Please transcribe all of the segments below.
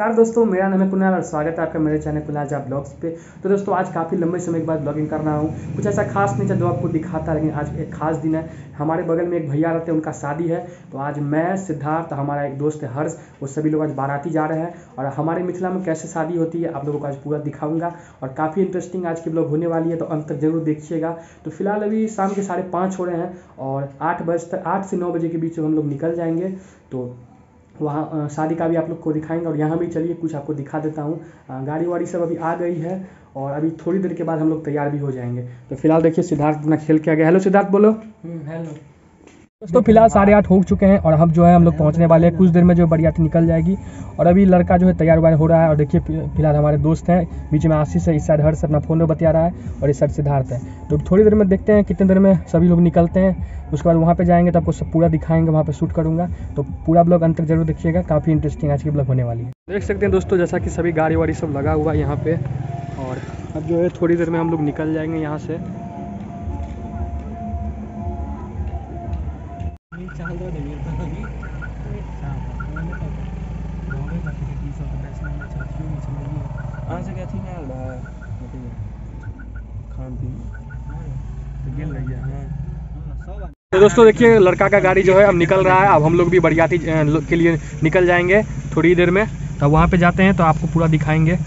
नमस्कार दोस्तों, मेरा नाम है कुणाल और स्वागत है आपका मेरे चैनल कुणाल झा ब्लॉग्स पे। तो दोस्तों आज काफ़ी लंबे समय के बाद ब्लॉगिंग कर रहा हूँ। कुछ ऐसा खास नहीं था जो आपको दिखाता, लेकिन आज एक खास दिन है। हमारे बगल में एक भैया रहते हैं, उनका शादी है। तो आज मैं, सिद्धार्थ, हमारा एक दोस्त है हर्ष, वो सभी लोग आज बाराती जा रहे हैं। और हमारे मिथिला में कैसे शादी होती है आप लोगों को आज पूरा दिखाऊंगा। और काफ़ी इंटरेस्टिंग आज की ब्लॉग होने वाली है, तो अंत तक जरूर देखिएगा। तो फिलहाल अभी शाम के 5:30 हो रहे हैं और 8 से 9 बजे के बीच में हम लोग निकल जाएंगे। तो वहाँ शादी का भी आप लोग को दिखाएंगे और यहाँ भी चलिए कुछ आपको दिखा देता हूँ। गाड़ी वाड़ी सब अभी आ गई है और अभी थोड़ी देर के बाद हम लोग तैयार भी हो जाएंगे। तो फिलहाल देखिए सिद्धार्थ अपना खेल के आ गया। हेलो सिद्धार्थ, बोलो। हेलो दोस्तों फिलहाल 8:30 हो चुके हैं और हम जो है हम लोग पहुँचने वाले हैं। कुछ देर में जो बरियाती निकल जाएगी और अभी लड़का जो है तैयार वार हो रहा है। और देखिए फिलहाल हमारे दोस्त हैं, बीच में आशीष है, इस साइड हर्ष अपना फ़ोन में बतिया रहा है और इस साइड सिद्धार्थ है। तो थोड़ी देर में देखते हैं कितने देर में सभी लोग निकलते हैं। उसके बाद वहाँ पे जाएंगे तो आपको सब पूरा दिखाएंगे, वहाँ पे शूट करूँगा। तो पूरा ब्लॉग अंत तक जरूर देखिएगा, काफ़ी इंटरेस्टिंग आज की ब्लॉग होने वाली है। देख सकते हैं दोस्तों जैसा कि सभी गाड़ी वाड़ी सब लगा हुआ है यहाँ पे। और अब जो है थोड़ी देर में हम लोग निकल जाएंगे यहाँ से। तो दोस्तों देखिए लड़का का गाड़ी जो है अब निकल रहा है। अब हम लोग भी बरियाती के लिए निकल जाएंगे थोड़ी देर में। तो वहाँ पे जाते हैं तो आपको पूरा दिखाएंगे।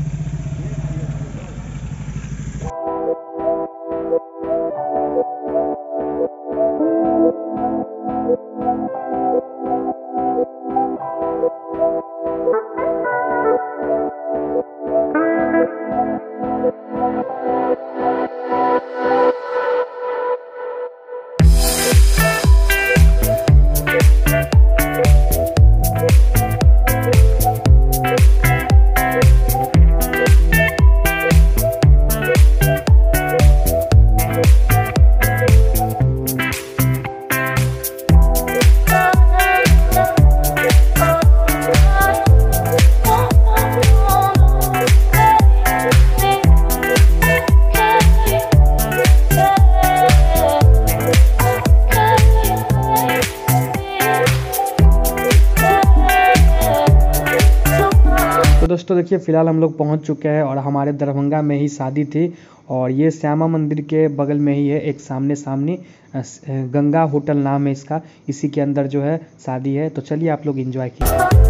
तो दोस्तों देखिए फिलहाल हम लोग पहुंच चुके हैं और हमारे दरभंगा में ही शादी थी। और ये श्यामा मंदिर के बगल में ही है, एक सामने गंगा होटल नाम है इसका। इसी के अंदर जो है शादी है। तो चलिए आप लोग एंजॉय कीजिए।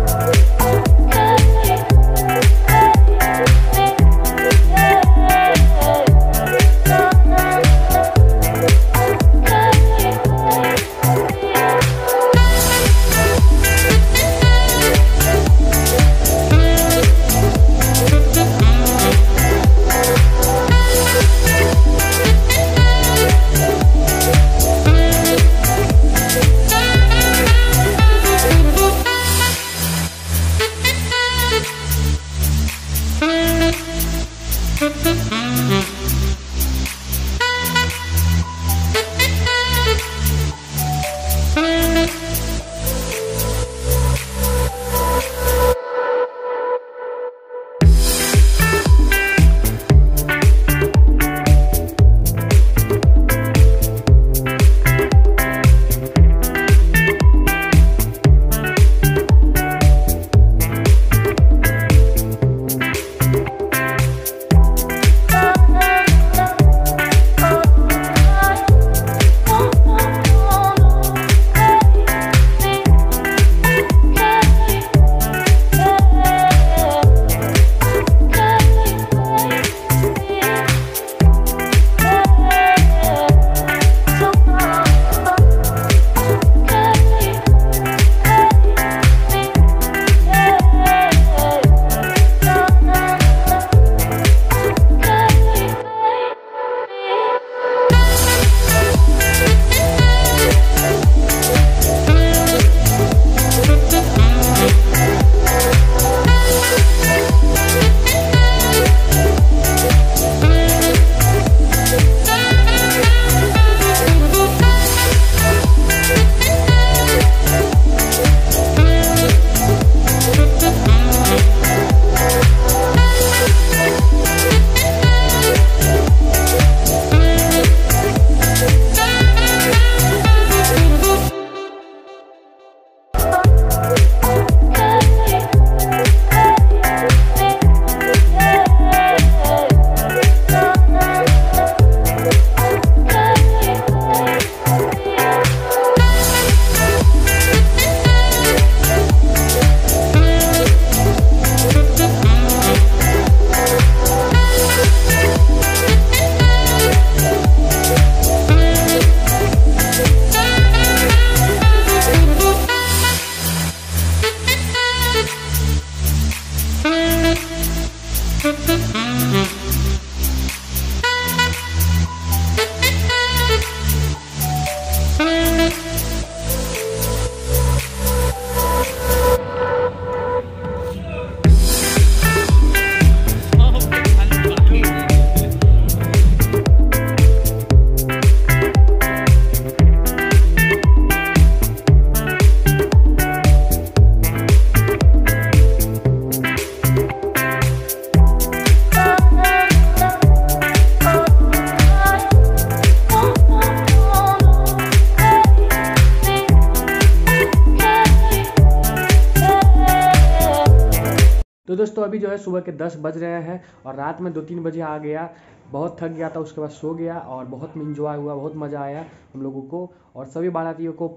दोस्तों अभी जो है सुबह के 10 बज रहे हैं और रात में 2-3 बजे आ गया, बहुत थक गया था, उसके बाद सो गया और बहुत इंजॉय हुआ, बहुत मज़ा आया हम लोगों को। और सभी बारातियों को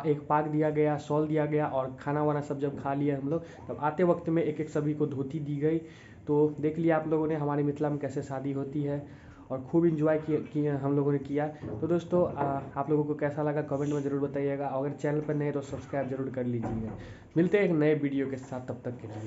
एक पाग दिया गया, शॉल दिया गया और खाना वाना सब जब खा लिया हम लोग, तब आते वक्त में एक एक सभी को धोती दी गई। तो देख लिया आप लोगों ने हमारी मिथिला में कैसे शादी होती है और खूब इंजॉय किए हम लोगों ने किया। तो दोस्तों आप लोगों को कैसा लगा कमेंट में ज़रूर बताइएगा। अगर चैनल पर नए तो सब्सक्राइब जरूर कर लीजिएगा। मिलते हैं एक नए वीडियो के साथ, तब तक के लिए।